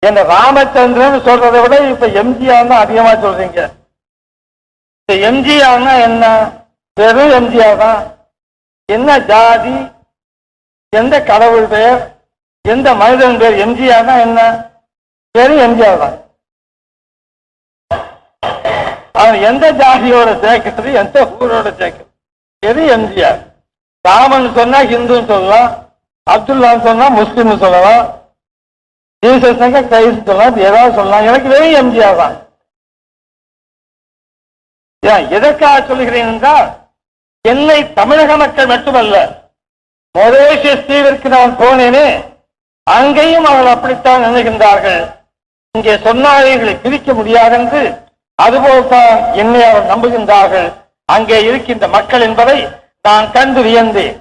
என்ன ராமச்சந்திரன் சொல்றதை விட இப்ப எம்ஜிஆர் தான் அதிகமா சொல்றீங்க. எம்ஜிஆர்னா என்ன? வெறும் எம்ஜிஆர் தான். என்ன ஜாதி, எந்த கடவுள் பெயர், எந்த மனிதன் பேர்? எம்ஜிஆர்னா என்ன? வெறும் எம்ஜிஆர் தான். அவன் எந்த ஜாதியோட சேர்க்கிறது, எந்த ஊரோட சேர்க்கிறது? வெறும் எம்ஜிஆர். ராமன் சொன்னா ஹிந்துன்னு சொல்லலாம், அப்துல்லான்னு சொன்னா முஸ்லிம் சொல்லலாம், ஜீசஸ் கிரைஸ்ட் சொல்லலாம், ஏதாவது சொல்லலாம். எனக்கு வெறும் எம்ஜிஆர் தான். எதற்காக சொல்கிறேன் என்றால், என்னை தமிழக மக்கள் மட்டுமல்ல, மொரேஷியஸ் தீவிற்கு நான் போனேனே, அங்கேயும் அவர்கள் அப்படித்தான் நினைக்கின்றார்கள். இங்கே சொன்னார்களை பிரிக்க முடியாது என்று அதுபோல்தான் என்னை அவர் நம்புகின்றார்கள். அங்கே இருக்கின்ற மக்கள் என்பதை நான் கண்டு வியந்தேன்.